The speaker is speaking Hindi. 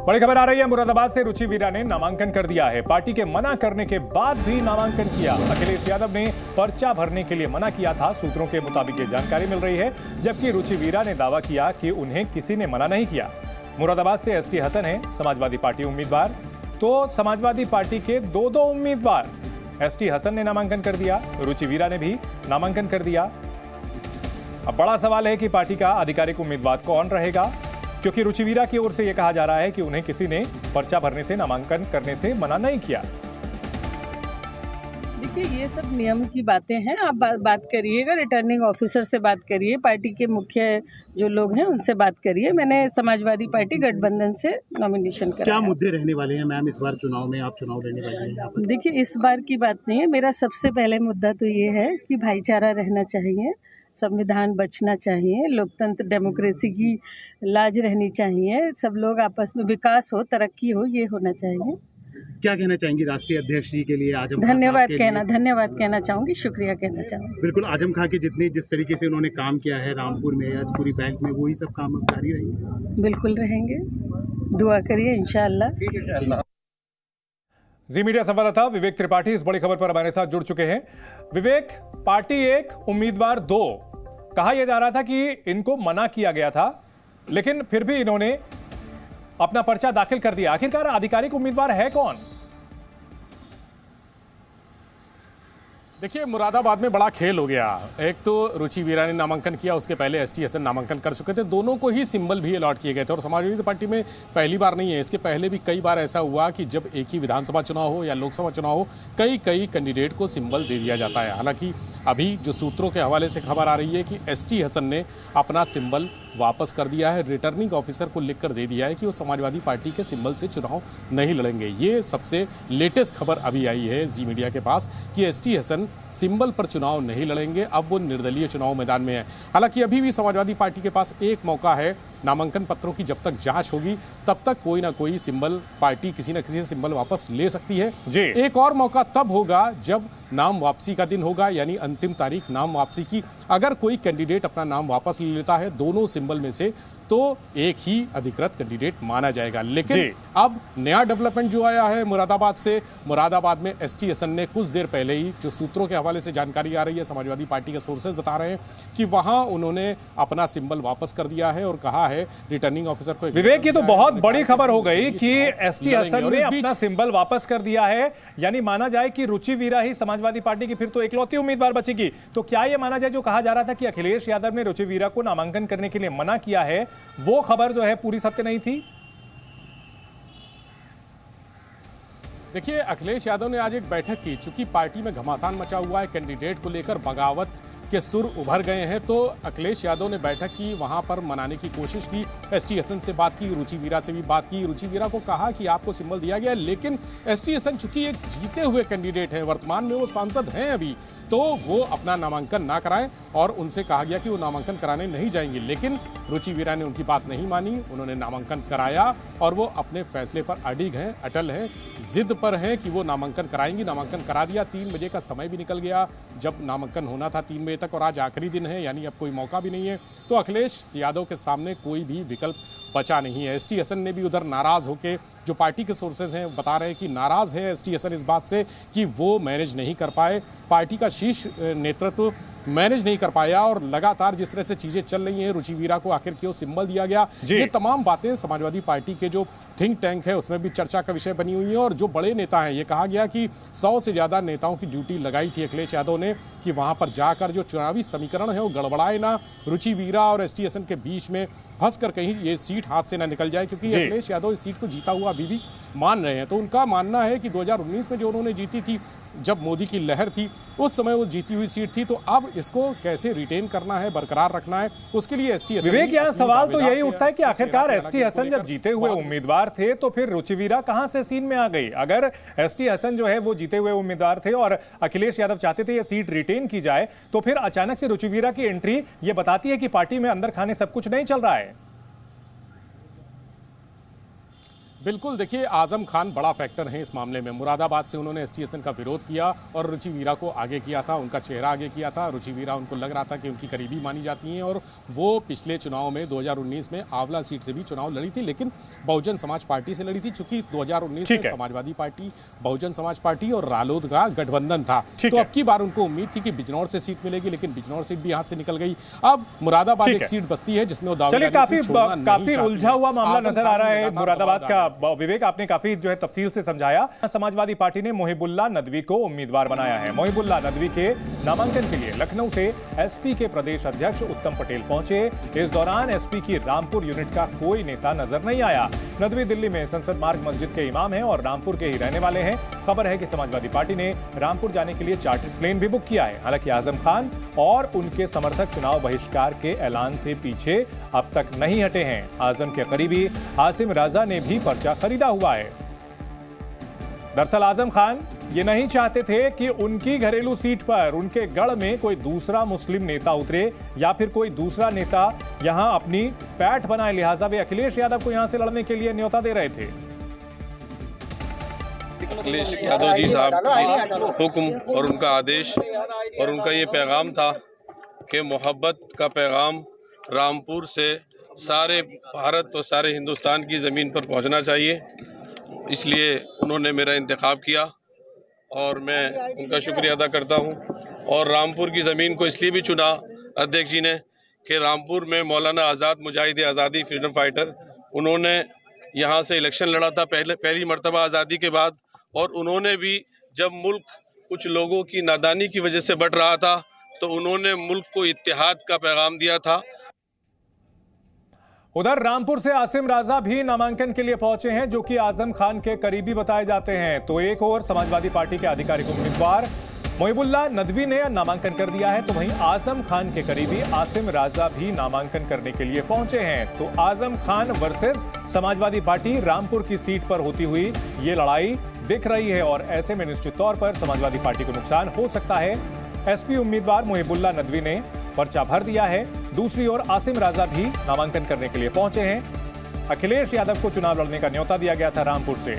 बड़ी खबर आ रही है मुरादाबाद से। रुचि वीरा ने नामांकन कर दिया है। पार्टी के मना करने के बाद भी नामांकन किया। अखिलेश यादव ने पर्चा भरने के लिए मना किया था, सूत्रों के मुताबिक ये जानकारी मिल रही है, जबकि रुचि वीरा ने दावा किया कि उन्हें किसी ने मना नहीं किया। मुरादाबाद से एसटी हसन है समाजवादी पार्टी उम्मीदवार। तो समाजवादी पार्टी के दो उम्मीदवार, एसटी हसन ने नामांकन कर दिया, रुचि वीरा ने भी नामांकन कर दिया। अब बड़ा सवाल है कि पार्टी का आधिकारिक उम्मीदवार कौन रहेगा, क्योंकि रुचि वीरा की ओर से यह कहा जा रहा है कि उन्हें किसी ने पर्चा भरने से, नामांकन करने से मना नहीं किया। देखिए, ये सब नियम की बातें हैं। आप बात करिएगा, रिटर्निंग ऑफिसर से बात करिए, पार्टी के मुख्य जो लोग हैं उनसे बात करिए। मैंने समाजवादी पार्टी गठबंधन से नॉमिनेशन कराया। क्या मुद्दे रहने वाले हैं मैम इस बार चुनाव में? आप चुनाव लड़ने वाले हैं? देखिए, इस बार की बात नहीं है। मेरा सबसे पहले मुद्दा तो ये है कि भाईचारा रहना चाहिए, संविधान बचना चाहिए, लोकतंत्र डेमोक्रेसी की लाज रहनी चाहिए, सब लोग आपस में विकास हो, तरक्की हो, ये होना चाहिए। क्या कहना चाहेंगी राष्ट्रीय अध्यक्ष जी के लिए? आजम धन्यवाद कहना चाहूँगी, शुक्रिया कहना चाहूँगी। बिल्कुल, आजम खां के जिस तरीके से उन्होंने काम किया है रामपुर में या पूरी बैंक में, वही सब काम अब जारी रहेंगे? बिल्कुल रहेंगे, दुआ करिए, इंशाअल्लाह। जी मीडिया संवाददाता विवेक त्रिपाठी इस बड़ी खबर पर हमारे साथ जुड़ चुके हैं। विवेक, पार्टी 1 उम्मीदवार 2, कहा यह जा रहा था कि इनको मना किया गया था, लेकिन फिर भी इन्होंने अपना पर्चा दाखिल कर दिया। आखिरकार आधिकारिक उम्मीदवार है कौन? देखिए, मुरादाबाद में बड़ा खेल हो गया। एक तो रुचि वीरा ने नामांकन किया, उसके पहले एसटी हसन नामांकन कर चुके थे। दोनों को ही सिंबल भी अलॉट किए गए थे। और समाजवादी पार्टी में पहली बार नहीं है, इसके पहले भी कई बार ऐसा हुआ कि जब एक ही विधानसभा चुनाव हो या लोकसभा चुनाव हो, कई कैंडिडेट को सिंबल दे दिया जाता है। हालांकि अभी जो सूत्रों के हवाले से खबर आ रही है कि एसटी हसन ने अपना सिंबल वापस कर दिया है, रिटर्निंग ऑफिसर को लिखकर दे दिया है कि वो समाजवादी पार्टी के सिंबल से चुनाव नहीं लड़ेंगे। ये सबसे लेटेस्ट खबर अभी आई है जी मीडिया के पास कि एसटी हसन सिंबल पर चुनाव नहीं लड़ेंगे, अब वो निर्दलीय चुनाव मैदान में है। हालांकि अभी भी समाजवादी पार्टी के पास एक मौका है, नामांकन पत्रों की जब तक जांच होगी तब तक कोई ना कोई सिंबल पार्टी किसी न किसी से सिंबल वापस ले सकती है। एक और मौका तब होगा जब नाम वापसी का दिन होगा, यानी अंतिम तारीख नाम वापसी की। अगर कोई कैंडिडेट अपना नाम वापस ले लेता है दोनों सिंबल में से, तो एक ही अधिकृत कैंडिडेट माना जाएगा। लेकिन अब नया डेवलपमेंट जो आया है मुरादाबाद से, मुरादाबाद में एसटी हसन ने कुछ देर पहले ही, जो सूत्रों के हवाले से जानकारी आ रही है, समाजवादी पार्टी के सोर्सेज बता रहे हैं कि वहां उन्होंने अपना सिंबल वापस कर दिया है और कहा है रिटर्निंग ऑफिसर को। विवेक, ये तो बहुत बड़ी खबर हो गई कि एसटी हसन ने अपना सिंबल वापस कर दिया है, यानी माना जाए कि रुचि वीरा ही समाजवादी पार्टी की फिर तो इकलौती उम्मीदवार बचेगी। तो क्या यह माना जाए, जो कहा जा रहा था कि अखिलेश यादव ने रुचि वीरा को नामांकन करने के लिए मना किया है, वो खबर जो है पूरी सत्य नहीं थी? देखिए, अखिलेश यादव ने आज एक बैठक की। चूंकि पार्टी में घमासान मचा हुआ है, कैंडिडेट को लेकर बगावत के सुर उभर गए हैं, तो अखिलेश यादव ने बैठक की, वहां पर मनाने की कोशिश की। एसटी हसन से बात की, रुचि वीरा से भी बात की। रुचि वीरा को कहा कि आपको सिंबल दिया गया है, लेकिन एसटी हसन चूंकि एक जीते हुए कैंडिडेट हैं, वर्तमान में वो सांसद हैं अभी, तो वो अपना नामांकन ना कराएं और उनसे कहा गया कि वो नामांकन कराने नहीं जाएंगे। लेकिन रुचि वीरा ने उनकी बात नहीं मानी, उन्होंने नामांकन कराया और वो अपने फैसले पर अडिग हैं, अटल हैं, जिद पर हैं कि वो नामांकन कराएंगी। नामांकन करा दिया। 3 बजे का समय भी निकल गया जब नामांकन होना था, 3 बजे तक, और आज आखिरी दिन है, यानी अब कोई मौका भी नहीं है। तो अखिलेश यादव के सामने कोई भी विकल्प बचा नहीं है। एसटी हसन ने भी उधर नाराज होकर, जो पार्टी के सोर्सेज हैं बता रहे हैं कि नाराज है एसटी हसन इस बात से कि वो मैनेज नहीं कर पाए, पार्टी का शीर्ष नेतृत्व मैनेज नहीं कर पाया, और लगातार जिस तरह से चीजें चल रही हैं, रुचि वीरा को आखिर क्यों सिंबल दिया गया, ये तमाम बातें समाजवादी पार्टी के जो थिंक टैंक है उसमें भी चर्चा का विषय बनी हुई है। और जो बड़े नेता हैं, ये कहा गया कि 100 से ज्यादा नेताओं की ड्यूटी लगाई थी अखिलेश यादव ने कि वहां पर जाकर जो चुनावी समीकरण है वो गड़बड़ाए ना, रुचि वीरा और एसटी हसन के बीच में फंस कर कहीं ये सीट हाथ से ना निकल जाए, क्योंकि अखिलेश यादव इस सीट को जीता हुआ अभी भी मान रहे हैं। तो उनका मानना है कि 2019 में जो उन्होंने जीती थी, जब मोदी की लहर थी, उस समय वो जीती हुई सीट थी, तो अब इसको कैसे रिटेन करना है, बरकरार रखना है, उसके लिए एसटी हसन। विवेक, यहाँ सवाल तो यही उठता है कि आखिरकार एसटी हसन जब जीते हुए उम्मीदवार थे, तो फिर रुचि वीरा कहां से सीन में आ गई? अगर एसटी हसन जो है वो जीते हुए उम्मीदवार थे और अखिलेश यादव चाहते थे ये सीट रिटेन की जाए, तो फिर अचानक से रुचि वीरा की एंट्री ये बताती है कि पार्टी में अंदर खाने सब कुछ नहीं चल रहा है। बिल्कुल, देखिए आजम खान बड़ा फैक्टर है इस मामले में। मुरादाबाद से उन्होंने एसटीएसएन का विरोध किया और रुचि वीरा को आगे किया था, उनका चेहरा आगे किया था। रुचि वीरा उनको लग रहा था कि उनकी करीबी मानी जाती हैं और वो पिछले चुनाव में 2019 में आंवला सीट से भी चुनाव लड़ी थी, लेकिन बहुजन समाज पार्टी से लड़ी थी। चूंकि 2019 में समाजवादी पार्टी, बहुजन समाज पार्टी और रालोद का गठबंधन था, तो अब की बार उनको उम्मीद थी कि बिजनौर से सीट मिलेगी, लेकिन बिजनौर सीट भी हाथ से निकल गई। अब मुरादाबाद एक सीट बचती है जिसमें काफी उलझा हुआ मामला नजर आ रहा है मुरादाबाद का। विवेक, आपने काफी जो है तफसील से समझाया। समाजवादी पार्टी ने मोहिबुल्ला नदवी को उम्मीदवार बनाया है। मोहिबुल्ला नदवी के नामांकन के लिए लखनऊ से एसपी के प्रदेश अध्यक्ष उत्तम पटेल पहुंचे। इस दौरान एसपी की रामपुर यूनिट का कोई नेता नजर नहीं आया। नदवी दिल्ली में संसद मार्ग मस्जिद के इमाम हैं और रामपुर के ही रहने वाले हैं। खबर है कि समाजवादी पार्टी ने रामपुर जाने के लिए चार्टर्ड प्लेन भी बुक किया है। हालांकि आजम खान और उनके समर्थक चुनाव बहिष्कार के ऐलान से पीछे अब तक नहीं हटे हैं। आजम के करीबी आसिम राजा ने भी पर्चा खरीदा हुआ है। दरअसल आजम खान ये नहीं चाहते थे कि उनकी घरेलू सीट पर उनके गढ़ में कोई दूसरा मुस्लिम नेता उतरे या फिर कोई दूसरा नेता यहां अपनी पैठ बनाए, लिहाजा वे अखिलेश यादव को यहां से लड़ने के लिए न्योता दे रहे थे। अखिलेश यादव जी साहब के हुक्म और उनका आदेश और उनका ये पैगाम था कि मोहब्बत का पैगाम रामपुर से सारे भारत और सारे हिंदुस्तान की ज़मीन पर पहुंचना चाहिए, इसलिए उन्होंने मेरा इंतखाब किया और मैं उनका शुक्रिया अदा करता हूं। और रामपुर की ज़मीन को इसलिए भी चुना अध्यक्ष जी ने कि रामपुर में मौलाना आज़ाद मुजाहिद आज़ादी फ्रीडम फाइटर, उन्होंने यहाँ से इलेक्शन लड़ा था पहली मर्तबा आज़ादी के बाद, और उन्होंने भी जब मुल्क कुछ लोगों की नादानी की वजह से बढ़ रहा था तो उन्होंने मुल्क को इत्तेहाद का पैगाम दिया था। उधर रामपुर से आसिम राजा भी नामांकन के लिए पहुंचे हैं, जो कि आजम खान के करीबी बताए जाते हैं। तो एक और समाजवादी पार्टी के आधिकारिक उम्मीदवार मोहिबुल्ला नदवी ने नामांकन कर दिया है, तो वहीं आजम खान के करीबी आसिम राजा भी नामांकन करने के लिए पहुंचे हैं। तो आजम खान वर्सेस समाजवादी पार्टी रामपुर की सीट पर होती हुई ये लड़ाई दिख रही है और ऐसे में निश्चित तौर पर समाजवादी पार्टी को नुकसान हो सकता है। एसपी उम्मीदवार मोहिबुल्ला नदवी ने पर्चा भर दिया है। दूसरी ओर आसिम राजा भी नामांकन करने के लिए पहुंचे हैं। अखिलेश यादव को चुनाव लड़ने का न्योता दिया गया था रामपुर से।